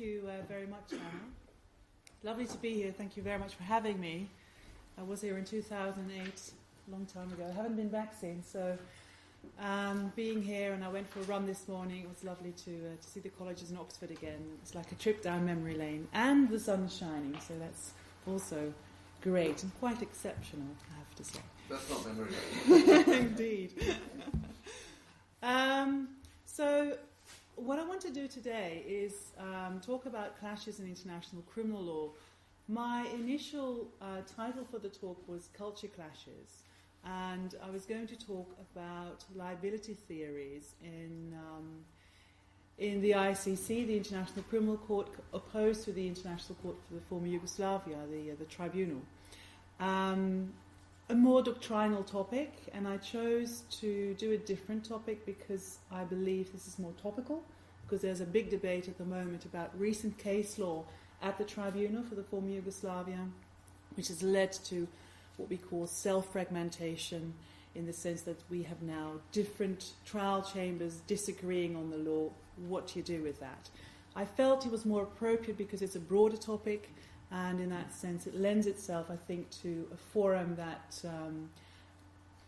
you very much, Anna. Lovely to be here. Thank you very much for having me. I was here in 2008, a long time ago. I haven't been back since, so being here, and I went for a run this morning. It was lovely to see the colleges in Oxford again. It's like a trip down memory lane, and the sun's shining, so that's also great and quite exceptional, I have to say. That's not memory lane. Indeed. So what I want to do today is talk about clashes in international criminal law. My initial title for the talk was Culture Clashes, and I was going to talk about liability theories in the ICC, the International Criminal Court, opposed to the International Court for the former Yugoslavia, the tribunal. A more doctrinal topic, and I chose to do a different topic because I believe this is more topical, because there's a big debate at the moment about recent case law at the tribunal for the former Yugoslavia, which has led to what we call self-fragmentation, in the sense that we have now different trial chambers disagreeing on the law. What do you do with that? I felt it was more appropriate because it's a broader topic, and in that sense it lends itself, I think, to a forum that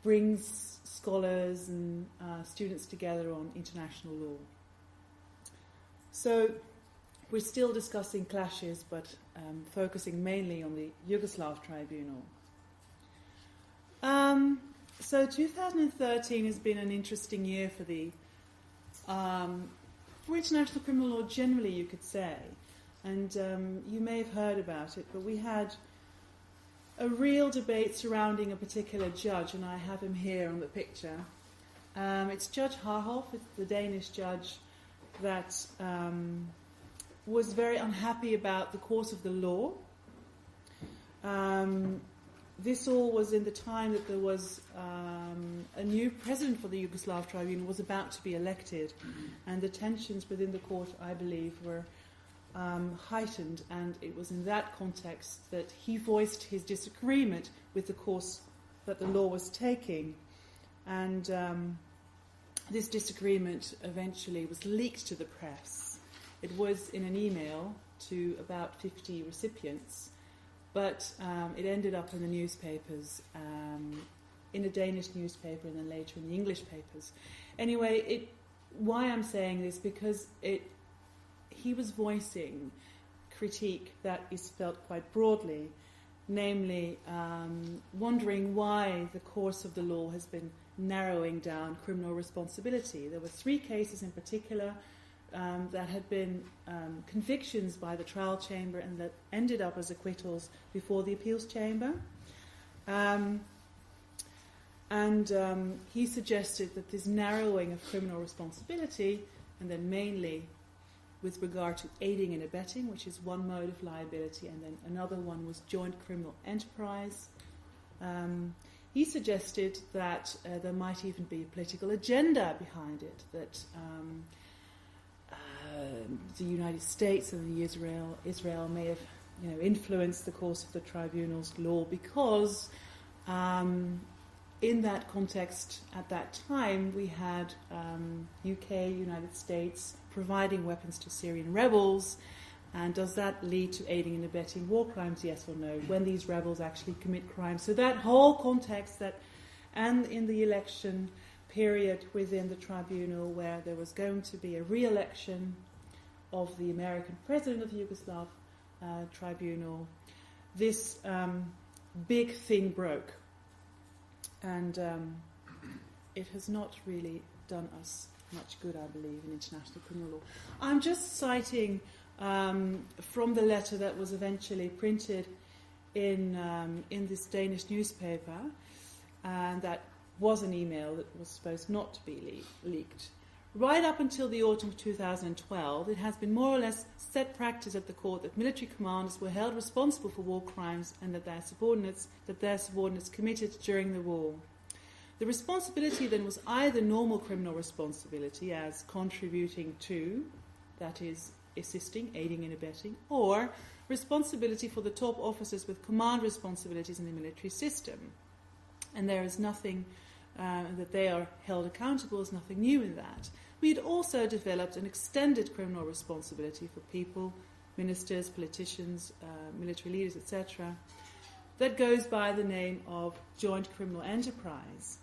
brings scholars and students together on international law. So we're still discussing clashes, but focusing mainly on the Yugoslav tribunal. So 2013 has been an interesting year for for international criminal law generally, you could say. And you may have heard about it, but we had a real debate surrounding a particular judge, and I have him here on the picture. It's Judge Harhoff, it's the Danish judge that was very unhappy about the course of the law. This all was in the time that there was a new president for the Yugoslav tribunal was about to be elected, and the tensions within the court, I believe, were heightened, and it was in that context that he voiced his disagreement with the course that the law was taking, and this disagreement eventually was leaked to the press. It was in an email to about 50 recipients, but it ended up in the newspapers, in a Danish newspaper and then later in the English papers. Anyway, why I'm saying this, because he was voicing critique that is felt quite broadly, namely wondering why the course of the law has been narrowing down criminal responsibility. There were 3 cases in particular that had been convictions by the trial chamber and that ended up as acquittals before the appeals chamber. He suggested that this narrowing of criminal responsibility, and then mainly with regard to aiding and abetting, which is one mode of liability, and then another one was joint criminal enterprise. He suggested that there might even be a political agenda behind it, that the United States and Israel may have influenced the course of the tribunal's law because in that context at that time we had UK, United States providing weapons to Syrian rebels, and does that lead to aiding and abetting war crimes, yes or no, when these rebels actually commit crimes? So that whole context, and in the election period within the tribunal where there was going to be a re-election of the American president of the Yugoslav tribunal, this big thing broke, and it has not really done us much good, I believe, in international criminal law. I'm just citing from the letter that was eventually printed in this Danish newspaper, and that was an email that was supposed not to be leaked. Right up until the autumn of 2012, it has been more or less set practice at the court that military commanders were held responsible for war crimes and that their subordinates committed during the war. The responsibility then was either normal criminal responsibility as contributing to, that is, assisting, aiding and abetting, or responsibility for the top officers with command responsibilities in the military system. And there is nothing that they are held accountable, is nothing new in that. we had also developed an extended criminal responsibility for people, ministers, politicians, military leaders, etc., that goes by the name of joint criminal enterprise.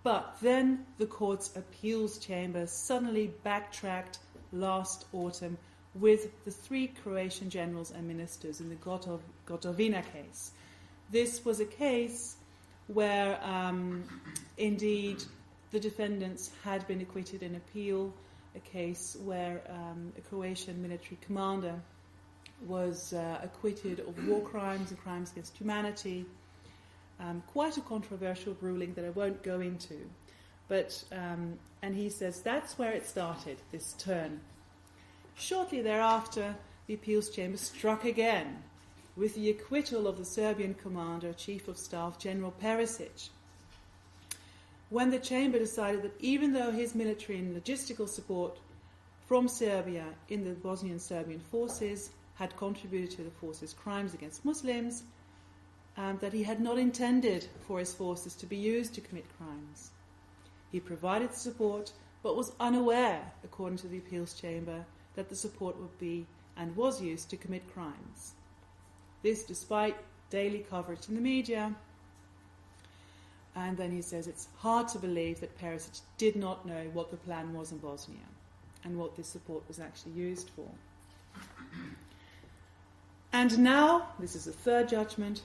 But then the court's appeals chamber suddenly backtracked last autumn with the 3 Croatian generals and ministers in the Gotovina case. This was a case where, indeed, the defendants had been acquitted in appeal, a case where a Croatian military commander was acquitted of war crimes and crimes against humanity. Quite a controversial ruling that I won't go into. But, and he says that's where it started, this turn. Shortly thereafter, the appeals chamber struck again with the acquittal of the Serbian commander, Chief of Staff, General Perisic, when the chamber decided that even though his military and logistical support from Serbia in the Bosnian Serbian forces had contributed to the forces' crimes against Muslims, that he had not intended for his forces to be used to commit crimes. He provided support, but was unaware, according to the appeals chamber, that the support would be and was used to commit crimes. This despite daily coverage in the media. And then he says it's hard to believe that Perisic did not know what the plan was in Bosnia and what this support was actually used for. And now, this is the third judgment,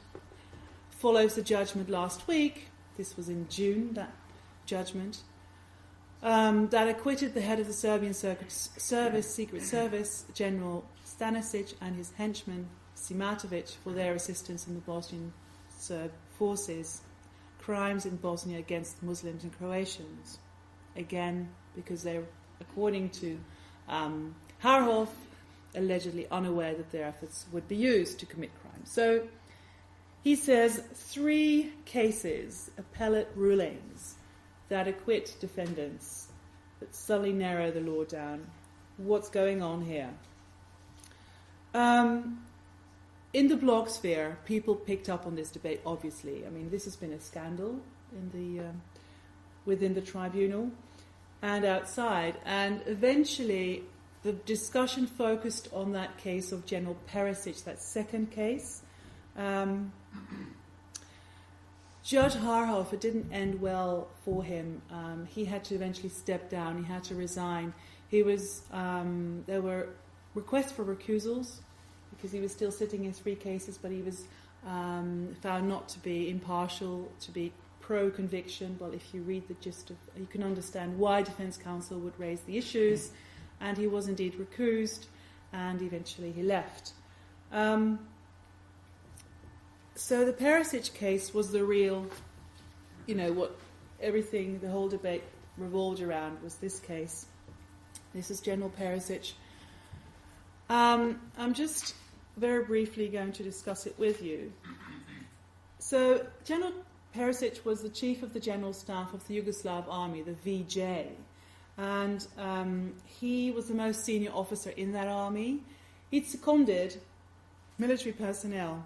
follows the judgment last week. This was in June, that judgment, that acquitted the head of the Serbian Secret Service, General Stanisic, and his henchman, Simatovic, for their assistance in the Bosnian Serb forces' crimes in Bosnia against Muslims and Croatians. Again, because they, according to Harhoff, allegedly unaware that their efforts would be used to commit crimes. So he says 3 cases, appellate rulings, that acquit defendants, that suddenly narrow the law down. What's going on here? In the blog sphere, people picked up on this debate, obviously. I mean, this has been a scandal within the tribunal and outside. And eventually, the discussion focused on that case of General Perisic, that second case. Judge Harhoff, it didn't end well for him. He had to eventually step down. He had to resign. There were requests for recusals because he was still sitting in 3 cases, but he was found not to be impartial, to be pro-conviction. Well, if you read the gist of, you can understand why defense counsel would raise the issues, and he was indeed recused, and eventually he left. So the Perisic case was the real, what everything, the whole debate revolved around was this case. This is General Perisic. I'm just very briefly going to discuss it with you. So General Perisic was the chief of the general staff of the Yugoslav army, the VJ. And he was the most senior officer in that army. He'd seconded military personnel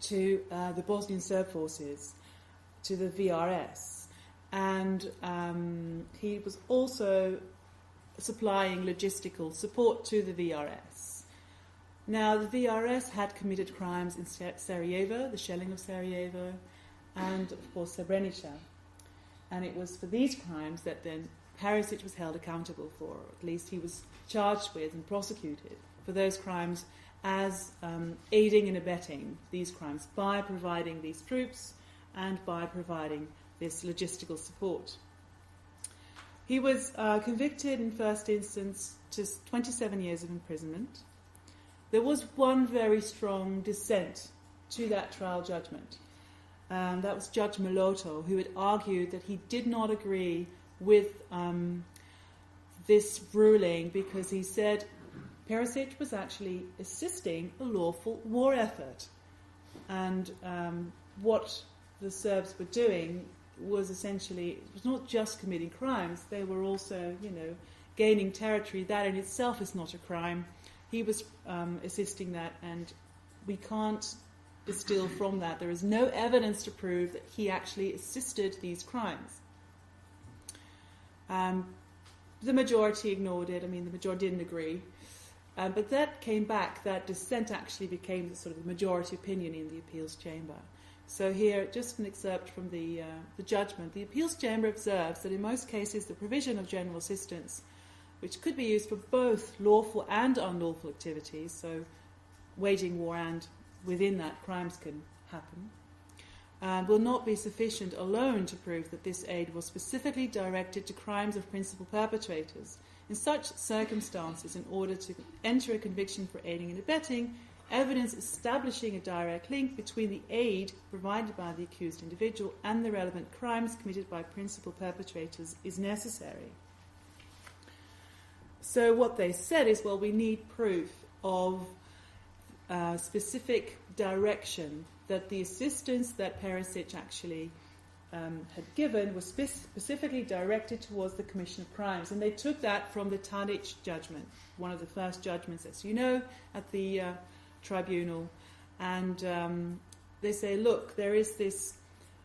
to the Bosnian Serb forces, to the VRS. And he was also supplying logistical support to the VRS. Now, the VRS had committed crimes in Sarajevo, the shelling of Sarajevo, and, of course, Srebrenica. And it was for these crimes that then Perisic was held accountable for, or at least he was charged with and prosecuted for those crimes as aiding and abetting these crimes by providing these troops and by providing this logistical support. He was convicted in first instance to 27 years of imprisonment. There was one very strong dissent to that trial judgment. That was Judge Moloto, who had argued that he did not agree with this ruling because he said Perisic was actually assisting a lawful war effort. And what the Serbs were doing was essentially, it was not just committing crimes, they were also, gaining territory. That in itself is not a crime. He was assisting that, and we can't distill from that. There is no evidence to prove that he actually assisted these crimes. the majority ignored it. I mean, the majority didn't agree. But that came back, that dissent actually became sort of the majority opinion in the appeals chamber. So here, just an excerpt from the judgment. The appeals chamber observes that in most cases the provision of general assistance, which could be used for both lawful and unlawful activities, so waging war and within that crimes can happen, will not be sufficient alone to prove that this aid was specifically directed to crimes of principal perpetrators. In such circumstances, in order to enter a conviction for aiding and abetting, evidence establishing a direct link between the aid provided by the accused individual and the relevant crimes committed by principal perpetrators is necessary. So what they said is, well, we need proof of specific direction that the assistance that Perisic actually had given was specifically directed towards the commission of crimes. And they took that from the Tadic judgment, one of the first judgments, as you know, at the tribunal. And they say, look, there is this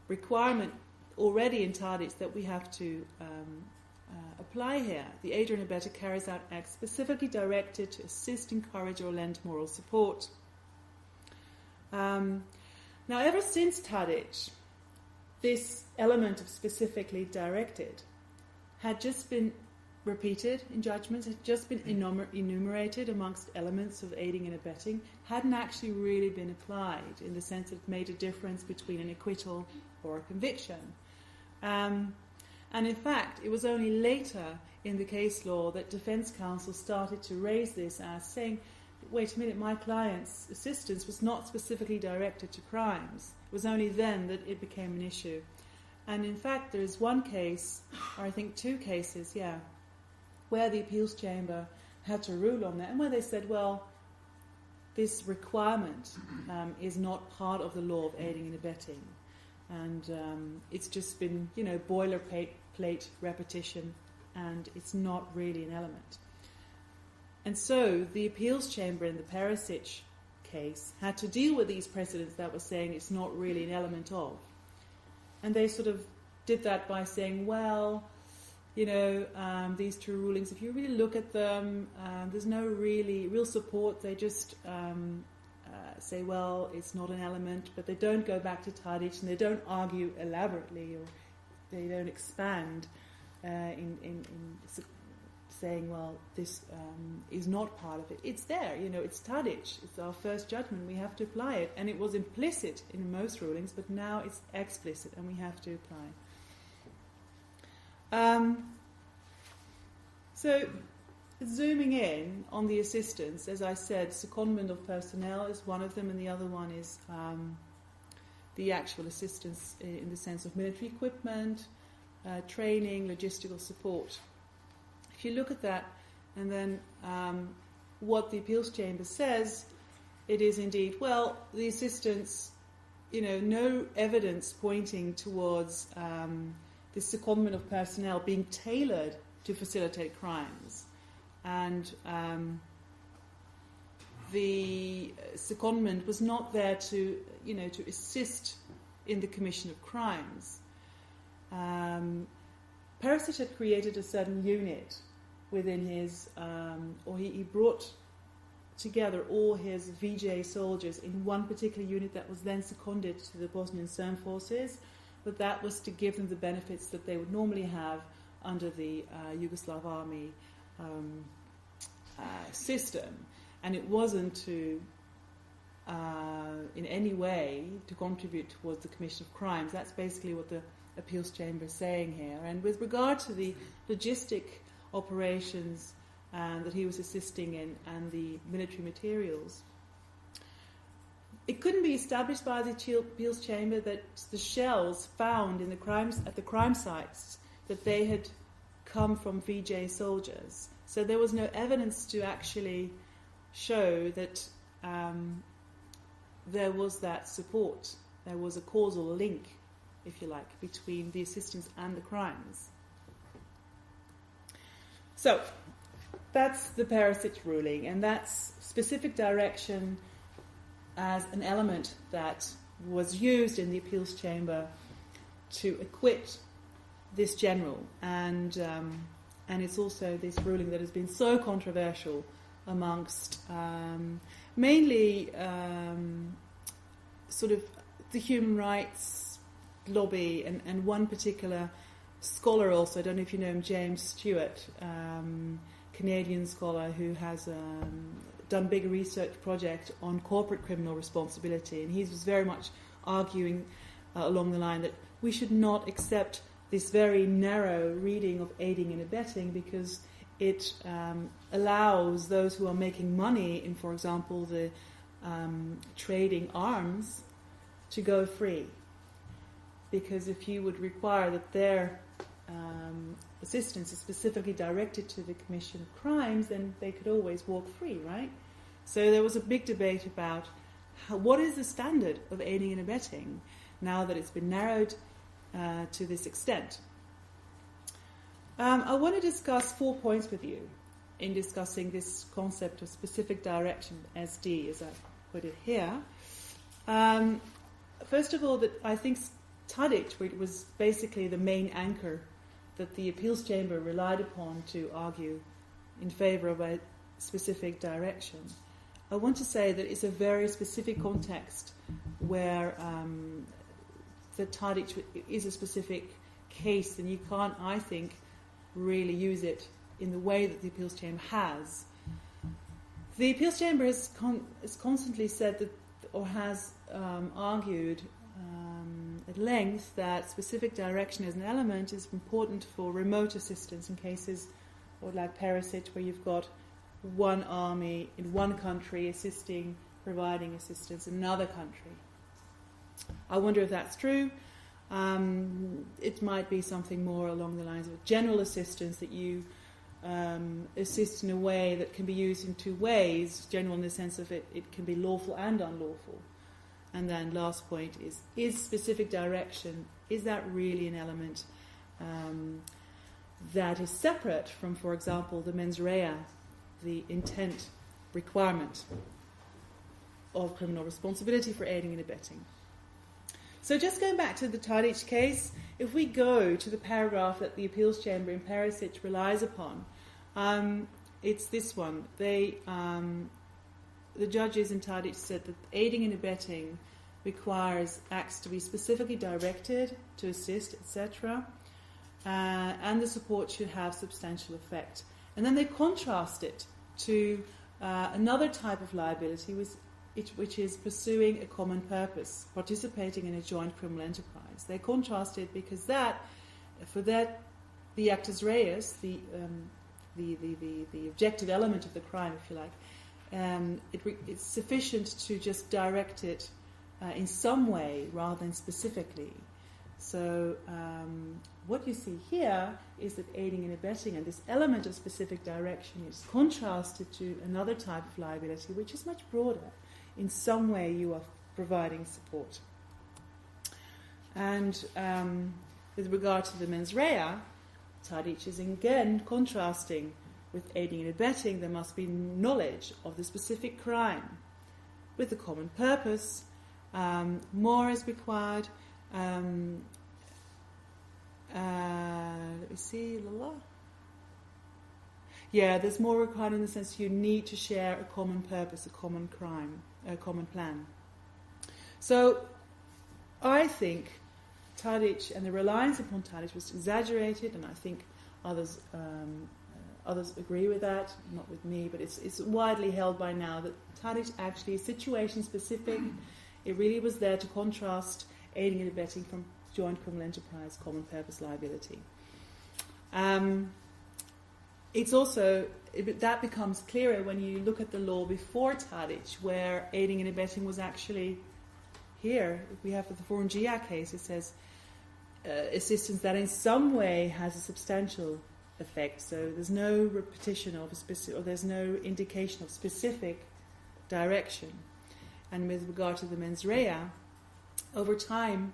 requirement already in Tadic that we have to apply here. The aider and abettor carries out acts specifically directed to assist, encourage, or lend moral support. Now, ever since Tadic, this element of specifically directed had just been repeated in judgments, had just been enumerated amongst elements of aiding and abetting, hadn't actually really been applied in the sense that it made a difference between an acquittal or a conviction. And in fact, it was only later in the case law that defence counsel started to raise this as saying, wait a minute, my client's assistance was not specifically directed to crimes. It was only then that it became an issue. And in fact, there is one case, or I think two cases, where the appeals chamber had to rule on that, and where they said, well, this requirement is not part of the law of aiding and abetting. And it's just been, boilerplate repetition, and it's not really an element. And so the appeals chamber in the Perisic case had to deal with these precedents that were saying it's not really an element of. And they sort of did that by saying, well, these two rulings, if you really look at them, there's no real support. They just say, well, it's not an element, but they don't go back to Tadic and they don't argue elaborately, or they don't expand in saying, well, this is not part of it. It's there, it's Tadic. It's our first judgment. We have to apply it. And it was implicit in most rulings, but now it's explicit and we have to apply. So, zooming in on the assistance, as I said, secondment of personnel is one of them, and the other one is the actual assistance in the sense of military equipment, training, logistical support. If you look at that, and then what the appeals chamber says, it is indeed, well, the assistance, no evidence pointing towards this secondment of personnel being tailored to facilitate crimes. And the secondment was not there to assist in the commission of crimes. Perisic had created a certain unit within his, he brought together all his VJ soldiers in one particular unit that was then seconded to the Bosnian Serb forces, but that was to give them the benefits that they would normally have under the Yugoslav army system, and it wasn't to in any way to contribute towards the commission of crimes. That's basically what the appeals chamber is saying here. And with regard to the logistic operations that he was assisting in and the military materials, it couldn't be established by the appeals chamber that the shells found in at the crime sites that they had come from VJ soldiers. So there was no evidence to actually show that there was that support. There was a causal link, if you like, between the assistance and the crimes. So that's the Perisic ruling, and that's specific direction as an element that was used in the appeals chamber to acquit this general. And and it's also this ruling that has been so controversial amongst mainly sort of the human rights lobby and one particular scholar also, I don't know if you know him, James Stewart, Canadian scholar who has done a big research project on corporate criminal responsibility, and he was very much arguing along the line that we should not accept this very narrow reading of aiding and abetting because it allows those who are making money in, for example, the trading arms to go free. Because if you would require that their assistance is specifically directed to the commission of crimes, then they could always walk free, right? So there was a big debate about what is the standard of aiding and abetting now that it's been narrowed to this extent. I want to discuss 4 points with you in discussing this concept of specific direction, SD, as I put it here. First of all, that I think Tadic was basically the main anchor that the appeals chamber relied upon to argue in favour of a specific direction. I want to say that it's a very specific context where the Tadic is a specific case, and you can't, I think, really use it in the way that the appeals chamber has. The appeals chamber has constantly said that, or has argued at length, that specific direction as an element is important for remote assistance in cases or like Perisic, where you've got one army in one country providing assistance in another country. I wonder if that's true. It might be something more along the lines of general assistance, that you assist in a way that can be used in two ways, general in the sense of it can be lawful and unlawful. And then last point is specific direction, is that really an element that is separate from, for example, the mens rea, the intent requirement of criminal responsibility for aiding and abetting. So just going back to the Tadic case, if we go to the paragraph that the appeals chamber in Perisic relies upon, it's this one. The judges in Tadic said that aiding and abetting requires acts to be specifically directed to assist, etc., and the support should have substantial effect. And then they contrast it to another type of liability, which is pursuing a common purpose, participating in a joint criminal enterprise. They contrast it because the actus reus, the objective element of the crime, if you like, it's sufficient to just direct it in some way rather than specifically. So what you see here is that aiding and abetting and this element of specific direction is contrasted to another type of liability, which is much broader. In some way you are providing support. And with regard to the mens rea, Tadic is again contrasting with aiding and abetting. There must be knowledge of the specific crime. With the common purpose, more is required. Let me see. Yeah, there's more required in the sense you need to share a common purpose, a common crime, a common plan. So I think Tadic and the reliance upon Tadic was exaggerated, and I think others agree with that, not with me, but it's widely held by now that Tadic actually is situation specific. It really was there to contrast aiding and abetting from joint criminal enterprise, common purpose liability. It's also, that becomes clearer when you look at the law before Tadic, where aiding and abetting was actually here. We have the Forangia case, it says assistance that in some way has a substantial effect. So there's no repetition of a specific, or there's no indication of specific direction. And with regard to the mens rea, over time,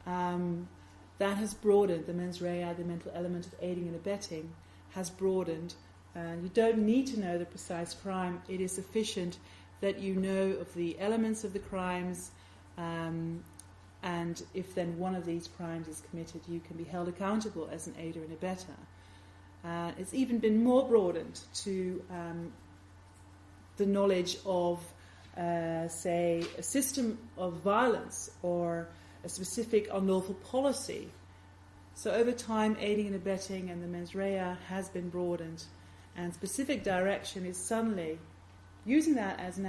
that has broadened. The mens rea, the mental element of aiding and abetting, has broadened. You don't need to know the precise crime. It is sufficient that you know of the elements of the crimes, and if then one of these crimes is committed, you can be held accountable as an aider and abetter. It's even been more broadened to the knowledge of, say, a system of violence or a specific unlawful policy. So over time, aiding and abetting and the mens rea has been broadened, and specific direction is suddenly, using that as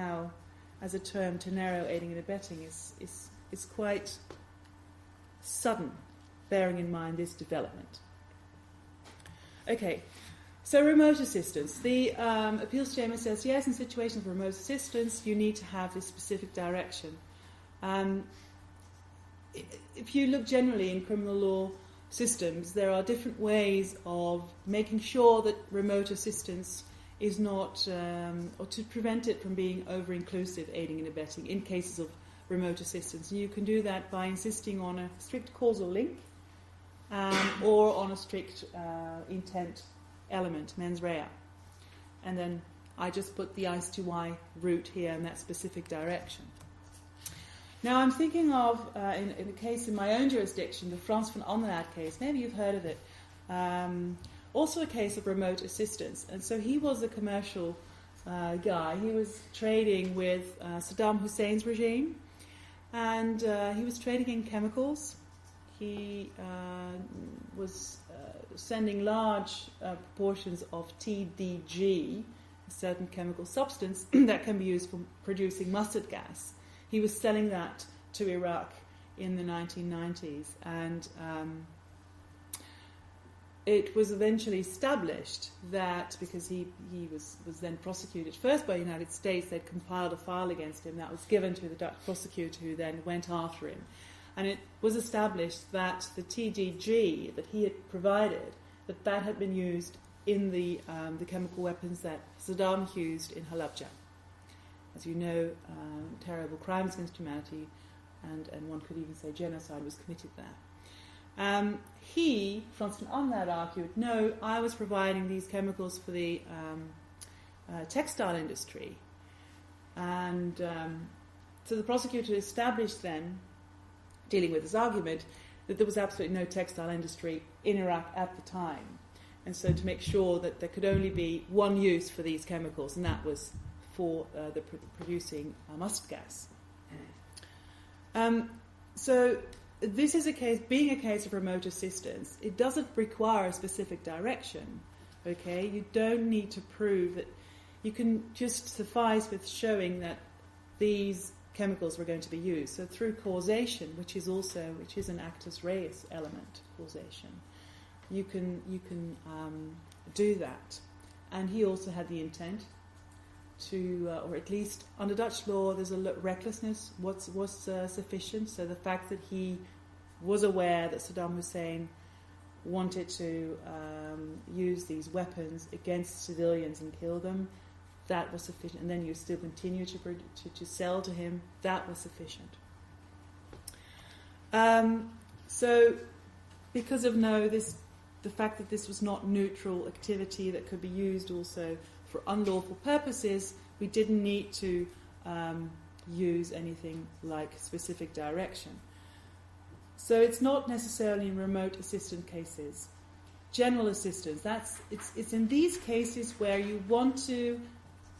a term to narrow aiding and abetting is quite sudden, bearing in mind this development. Okay, so remote assistance. The appeals chamber says, yes, in situations of remote assistance, you need to have this specific direction. If you look generally in criminal law systems, there are different ways of making sure that remote assistance is not, or to prevent it from being over-inclusive, aiding and abetting, in cases of remote assistance. And you can do that by insisting on a strict causal link, or on a strict intent element, mens rea. And then I just put the ICY route here in that specific direction. Now I'm thinking of, in a case in my own jurisdiction, the Frans van Andelaert case. Maybe you've heard of it. Also a case of remote assistance. And so he was a commercial guy. He was trading with Saddam Hussein's regime. And he was trading in chemicals. He was sending large proportions of TDG, a certain chemical substance that can be used for producing mustard gas. He was selling that to Iraq in the 1990s, and it was eventually established that, because he was then prosecuted first by the United States, they'd compiled a file against him that was given to the Dutch prosecutor, who then went after him. And it was established that the TDG that he had provided, that had been used in the chemical weapons that Saddam used in Halabja. As you know, terrible crimes against humanity, and one could even say genocide was committed there. He, Frans van Andelaert, argued, no, I was providing these chemicals for the textile industry. And so the prosecutor established then, dealing with this argument, that there was absolutely no textile industry in Iraq at the time. And so to make sure that there could only be one use for these chemicals, and that was for producing mustard gas. So this is a case, being a case of remote assistance, it doesn't require a specific direction, okay? You don't need to prove that. You can just suffice with showing that these chemicals were going to be used. So through causation, which is an actus reus element, causation, you can do that. And he also had the intent to, or at least under Dutch law, there's a recklessness was sufficient. So the fact that he was aware that Saddam Hussein wanted to use these weapons against civilians and kill them, that was sufficient. And then you still continue to sell to him, that was sufficient. So because of the fact that this was not neutral activity that could be used also for unlawful purposes, we didn't need to use anything like specific direction. So it's not necessarily in remote assistance cases. General assistance, it's in these cases where you want to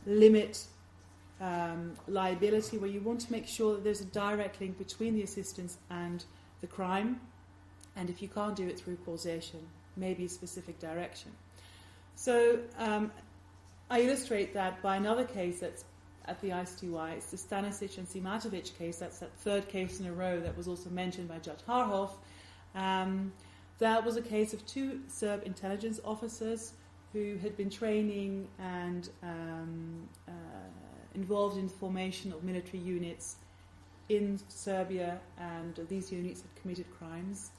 limit liability, where you want to make sure that there's a direct link between the assistance and the crime, and if you can't do it through causation, maybe a specific direction. So I illustrate that by another case that's at the ICTY. It's the Stanisic and Simatovic case. That's that third case in a row that was also mentioned by Judge Harhoff. That was a case of two Serb intelligence officers who had been training and involved in the formation of military units in Serbia, and these units had committed crimes.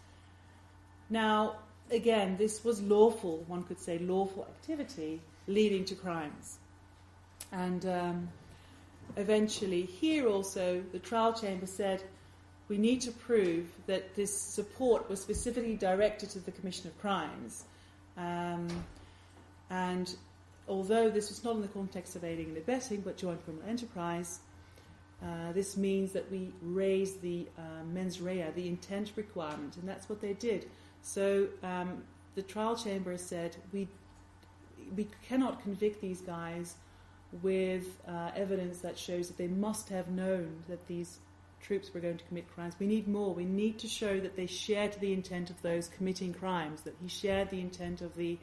Now, again, this was lawful, one could say lawful activity leading to crimes. And eventually here also the trial chamber said we need to prove that this support was specifically directed to the commission of crimes. And although this was not in the context of aiding and abetting but joint criminal enterprise, this means that we raise the mens rea, the intent requirement, and that's what they did. So the trial chamber said we we cannot convict these guys with evidence that shows that they must have known that these troops were going to commit crimes. We need more. We need to show that they shared the intent of those committing crimes, that he shared the intent of the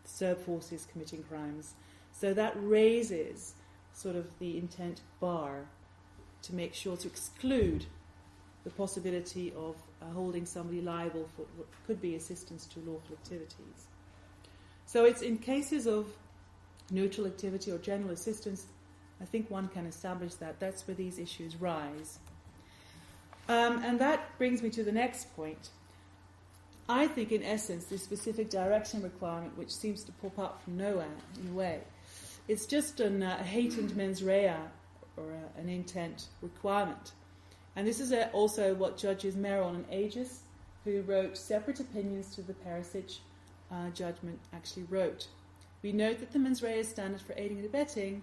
Serb forces committing crimes. So that raises sort of the intent bar to make sure to exclude the possibility of holding somebody liable for what could be assistance to lawful activities. So it's in cases of neutral activity or general assistance, I think one can establish that. That's where these issues rise. And that brings me to the next point. I think, in essence, the specific direction requirement, which seems to pop up from nowhere, in a way, it's just a heightened mens rea, or an intent requirement. And this is also what Judges Meron and Aegis, who wrote separate opinions to the Perisic judgment, actually wrote. We note that the mens rea standard for aiding and abetting,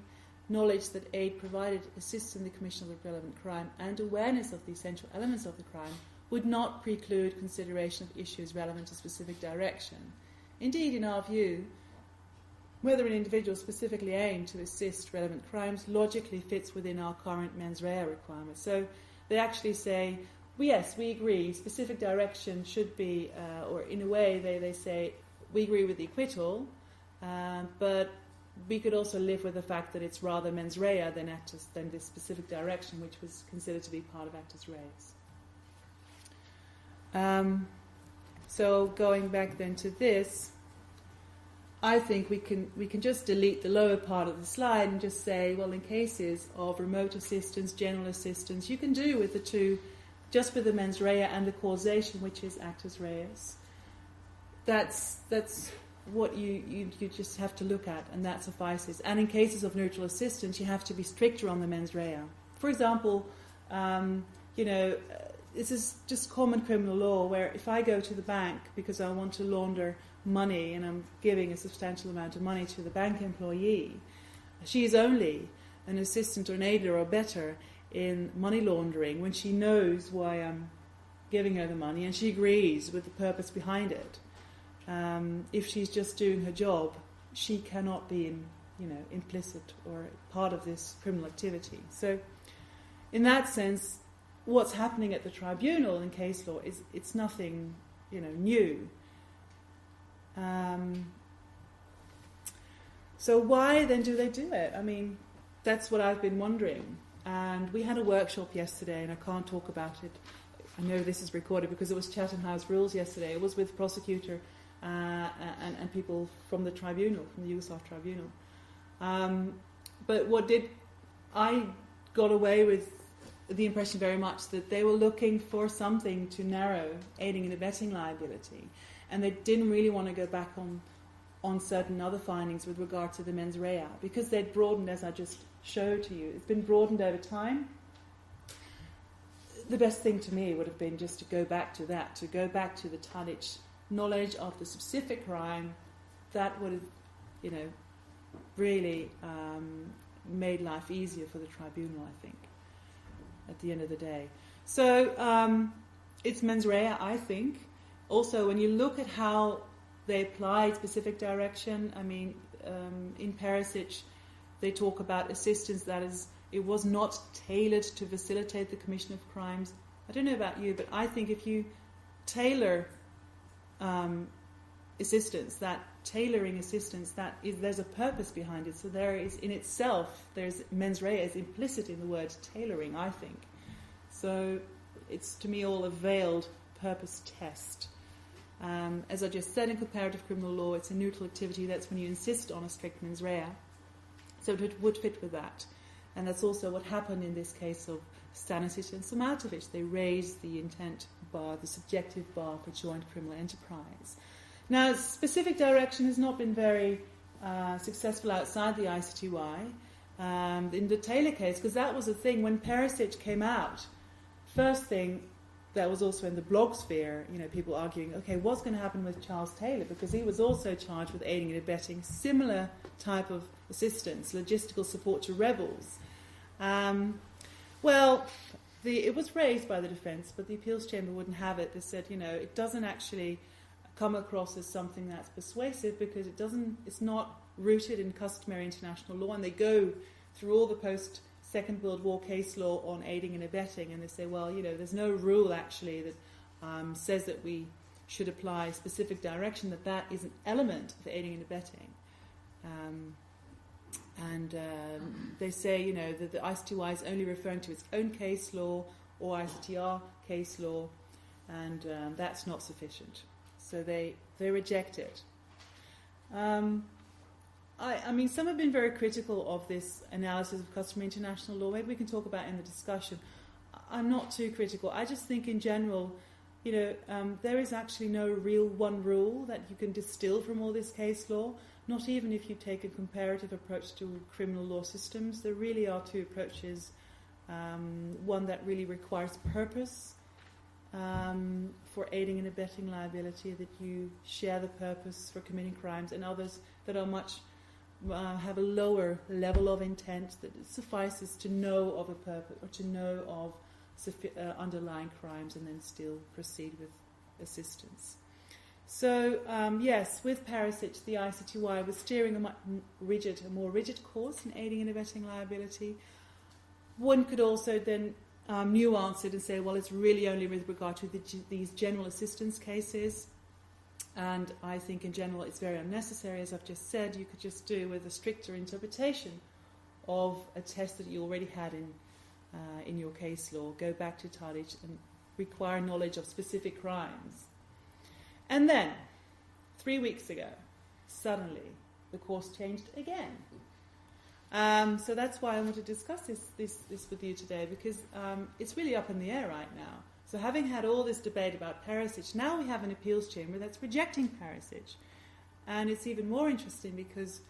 knowledge that aid provided assists in the commission of the relevant crime, and awareness of the essential elements of the crime, would not preclude consideration of issues relevant to specific direction. Indeed, in our view, whether an individual specifically aimed to assist relevant crimes logically fits within our current mens rea requirements. So they actually say, well, yes, we agree, specific direction should be, or in a way they say, we agree with the acquittal, but we could also live with the fact that it's rather mens rea than this specific direction, which was considered to be part of actus reus. So going back then to this, I think we can just delete the lower part of the slide and just say, well, in cases of remote assistance, general assistance, you can do with the two, just with the mens rea and the causation, which is actus reus. That's what you just have to look at, and that suffices. And in cases of neutral assistance, you have to be stricter on the mens rea. For example, this is just common criminal law, where if I go to the bank because I want to launder money and I'm giving a substantial amount of money to the bank employee, she is only an assistant or an aider or abettor in money laundering when she knows why I'm giving her the money and she agrees with the purpose behind it. If she's just doing her job, she cannot be implicit or part of this criminal activity. So in that sense, what's happening at the tribunal in case law is it's nothing new. So why then do they do it? I mean, that's what I've been wondering. And we had a workshop yesterday, and I can't talk about it. I know this is recorded because it was Chatham House Rules yesterday. It was with prosecutor and people from the tribunal, from the Yugoslav tribunal. But I got away with the impression very much that they were looking for something to narrow aiding and abetting liability, and they didn't really want to go back on certain other findings with regard to the mens rea, because they'd broadened, as I just showed to you. It's been broadened over time. The best thing to me would have been just to go back to that, to go back to the Tadic knowledge of the specific crime. That would have, really made life easier for the tribunal, I think, at the end of the day. So it's mens rea, I think. Also, when you look at how they applied specific direction, I mean, in Perisic, they talk about assistance that is, it was not tailored to facilitate the commission of crimes. I don't know about you, but I think if you tailor assistance, that tailoring assistance, there's a purpose behind it. So there is, in itself, there's mens rea is implicit in the word tailoring, I think. So it's, to me, all a veiled purpose test. As I just said, in comparative criminal law, it's a neutral activity. That's when you insist on a strict mens rea. So it would fit with that. And that's also what happened in this case of Stanisic and Samatovic. They raised the intent bar, the subjective bar for joint criminal enterprise. Now, specific direction has not been very successful outside the ICTY. In the Taylor case, because that was the thing, when Perisic came out, first thing, that was also in the blog sphere, people arguing, okay, what's going to happen with Charles Taylor? Because he was also charged with aiding and abetting similar type of assistance, logistical support to rebels. It was raised by the defence, but the appeals chamber wouldn't have it. They said, it doesn't actually come across as something that's persuasive because it's not rooted in customary international law, and they go through all the post-Second World War case law on aiding and abetting, and they say, well, there's no rule actually that says that we should apply specific direction, that is an element of aiding and abetting. They say, that the ICTY is only referring to its own case law or ICTR case law, and that's not sufficient. So they reject it. I mean, some have been very critical of this analysis of customary international law. Maybe we can talk about it in the discussion. I'm not too critical. I just think in general, there is actually no real one rule that you can distill from all this case law, not even if you take a comparative approach to criminal law systems. There really are two approaches. One that really requires purpose for aiding and abetting liability, that you share the purpose for committing crimes, and others that are much have a lower level of intent, that it suffices to know of a purpose or to know of underlying crimes and then still proceed with assistance. So, yes, with Perisic, the ICTY was steering a more rigid course in aiding and abetting liability. One could also then nuance it and say, well, it's really only with regard to these general assistance cases. And I think in general it's very unnecessary. As I've just said, you could just do with a stricter interpretation of a test that you already had in your case law. Go back to Tadic and require knowledge of specific crimes. And then, 3 weeks ago, suddenly the course changed again. So that's why I want to discuss this with you today, because it's really up in the air right now. So having had all this debate about Perisic, now we have an appeals chamber that's rejecting Perisic. And it's even more interesting because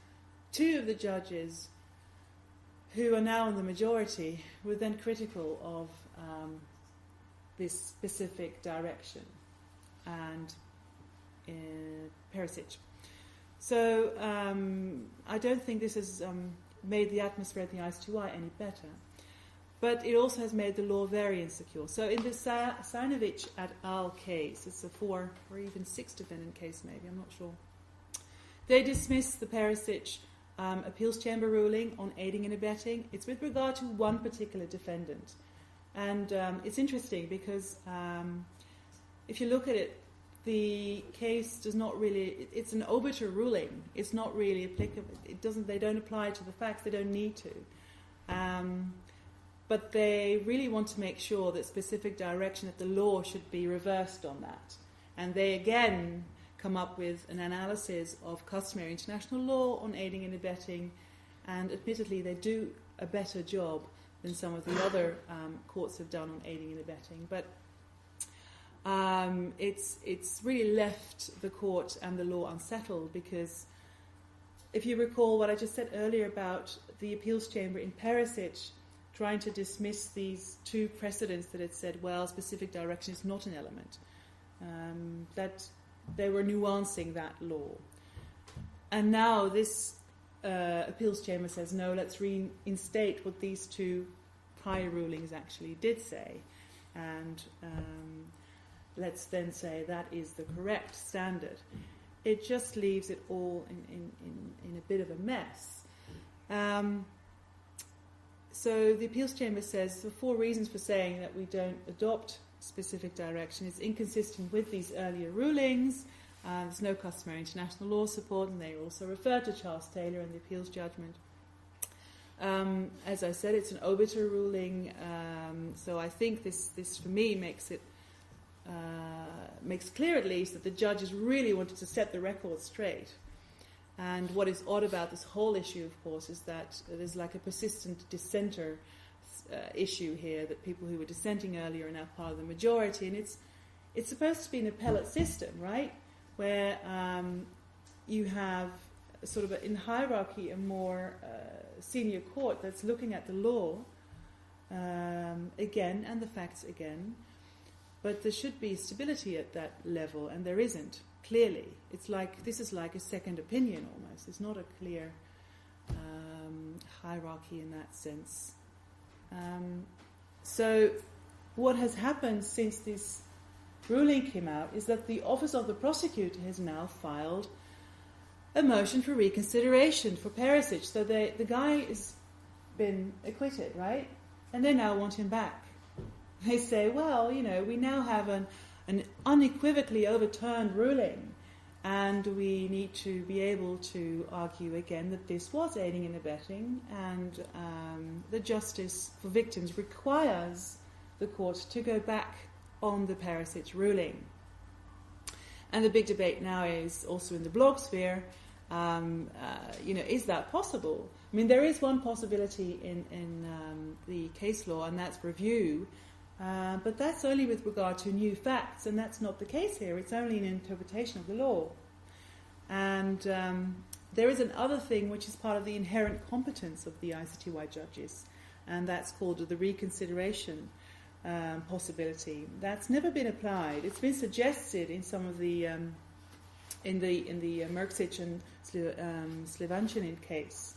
two of the judges who are now in the majority were then critical of this specific direction and Perisic. So I don't think this has made the atmosphere at the ICTY any better. But it also has made the law very insecure. So in the Sarnovic et al. Case, it's a 4 or even 6 defendant case maybe, I'm not sure. They dismissed the Perisic appeals chamber ruling on aiding and abetting. It's with regard to one particular defendant. And it's interesting because if you look at it, the case does not really, it's an obiter ruling. It's not really applicable. They don't apply to the facts. They don't need to. But they really want to make sure that specific direction, that the law should be reversed on that. And they again come up with an analysis of customary international law on aiding and abetting, and admittedly they do a better job than some of the other courts have done on aiding and abetting. But it's really left the court and the law unsettled, because if you recall what I just said earlier about the appeals chamber in Perisic trying to dismiss these two precedents that had said, well, specific direction is not an element, that they were nuancing that law. And now this appeals chamber says, no, let's reinstate what these two prior rulings actually did say, and let's then say that is the correct standard. It just leaves it all in a bit of a mess. So the appeals chamber says the 4 reasons for saying that we don't adopt specific direction is inconsistent with these earlier rulings. There's no customary international law support, and they also refer to Charles Taylor in the appeals judgment. As I said, it's an obiter ruling, so I think this for me makes clear at least that the judges really wanted to set the record straight. And what is odd about this whole issue, of course, is that there's like a persistent dissenter issue here, that people who were dissenting earlier are now part of the majority. And it's supposed to be an appellate system, right, where you have sort of in hierarchy a more senior court that's looking at the law again and the facts again. But there should be stability at that level, and there isn't. Clearly, this is like a second opinion almost. It's not a clear hierarchy in that sense. So, what has happened since this ruling came out is that the Office of the Prosecutor has now filed a motion for reconsideration for Perisic. So the guy has been acquitted, right? And they now want him back. They say, well, we now have an unequivocally overturned ruling, and we need to be able to argue again that this was aiding and abetting, and the justice for victims requires the court to go back on the Perisic ruling. And the big debate now is also in the blog sphere, is that possible? I mean, there is one possibility in the case law, and that's review, but that's only with regard to new facts, and that's not the case here. It's only an interpretation of the law. And there is another thing which is part of the inherent competence of the ICTY judges, and that's called the reconsideration possibility. That's never been applied. It's been suggested in some of the in the Merksic and Slevančanin case.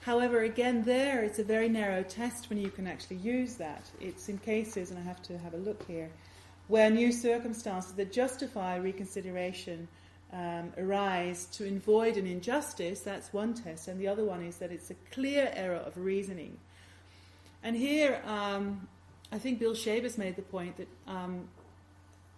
However, again, there it's a very narrow test when you can actually use that. It's in cases, and I have to have a look here, where new circumstances that justify reconsideration arise to avoid an injustice. That's one test, and the other one is that it's a clear error of reasoning. And here, I think Bill Shavers made the point that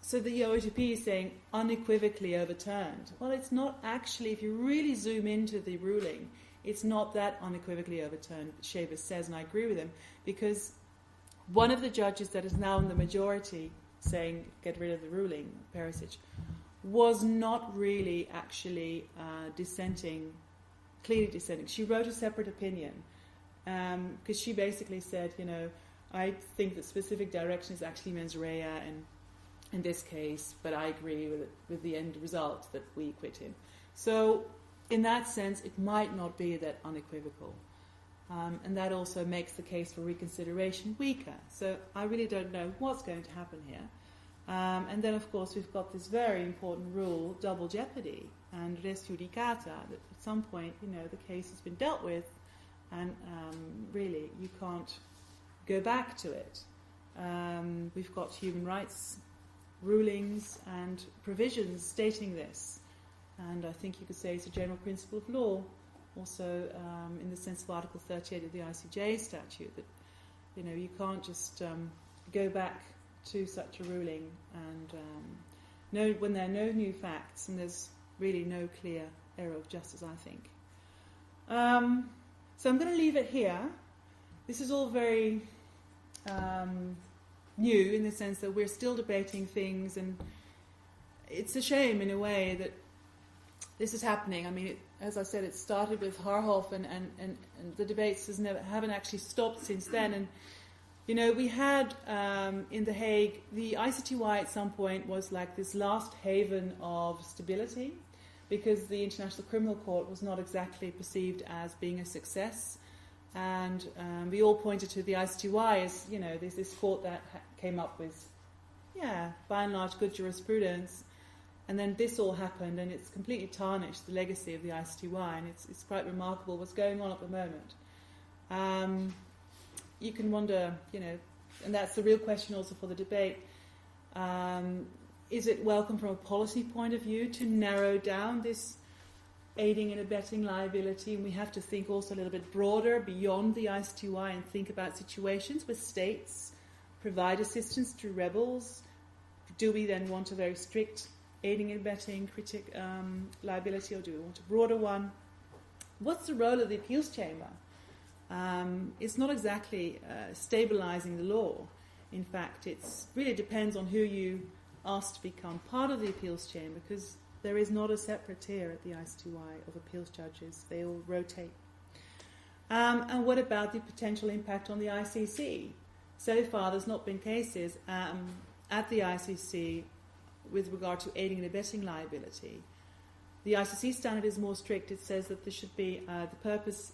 so the OTP is saying unequivocally overturned. Well, it's not actually, if you really zoom into the ruling, it's not that unequivocally overturned, Shavers says, and I agree with him, because one of the judges that is now in the majority saying get rid of the ruling, Perisic, was not really actually clearly dissenting. She wrote a separate opinion because she basically said, I think that specific direction is actually mens rea and in this case, but I agree with the end result that we acquit him. So in that sense, it might not be that unequivocal. And that also makes the case for reconsideration weaker. So I really don't know what's going to happen here. And then, of course, we've got this very important rule, double jeopardy, and res judicata, that at some point, the case has been dealt with, and really, you can't go back to it. We've got human rights rulings and provisions stating this. And I think you could say it's a general principle of law, also in the sense of Article 38 of the ICJ statute, that you can't just go back to such a ruling and when there are no new facts and there's really no clear error of justice, I think. So I'm going to leave it here. This is all very new in the sense that we're still debating things, and it's a shame in a way that this is happening. I mean, as I said, it started with Harhoff, and the debates haven't actually stopped since then. And we had in The Hague, the ICTY at some point was like this last haven of stability, because the International Criminal Court was not exactly perceived as being a success. And we all pointed to the ICTY as, there's this court that came up with, by and large, good jurisprudence. And then this all happened, and it's completely tarnished the legacy of the ICTY, and it's quite remarkable what's going on at the moment. You can wonder, and that's the real question also for the debate, is it welcome from a policy point of view to narrow down this aiding and abetting liability? And we have to think also a little bit broader beyond the ICTY and think about situations where states provide assistance to rebels. Do we then want a very strict aiding and abetting liability, or do we want a broader one? What's the role of the appeals chamber? It's not exactly stabilizing the law. In fact, it really depends on who you ask to become part of the appeals chamber, because there is not a separate tier at the ICTY of appeals judges. They all rotate. And what about the potential impact on the ICC? So far, there's not been cases at the ICC with regard to aiding and abetting liability. The ICC standard is more strict. It says that there should be the purpose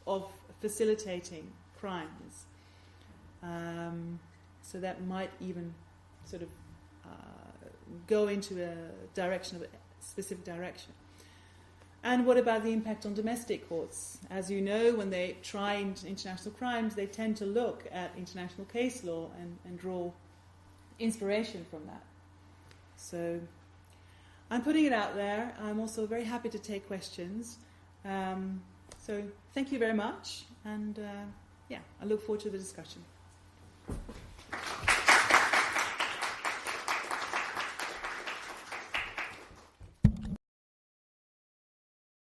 of facilitating crimes. So that might even sort of go into a direction of a specific direction. And what about the impact on domestic courts? As you know, when they try international crimes, they tend to look at international case law and draw inspiration from that. So I'm putting it out there. I'm also very happy to take questions. So thank you very much. And I look forward to the discussion.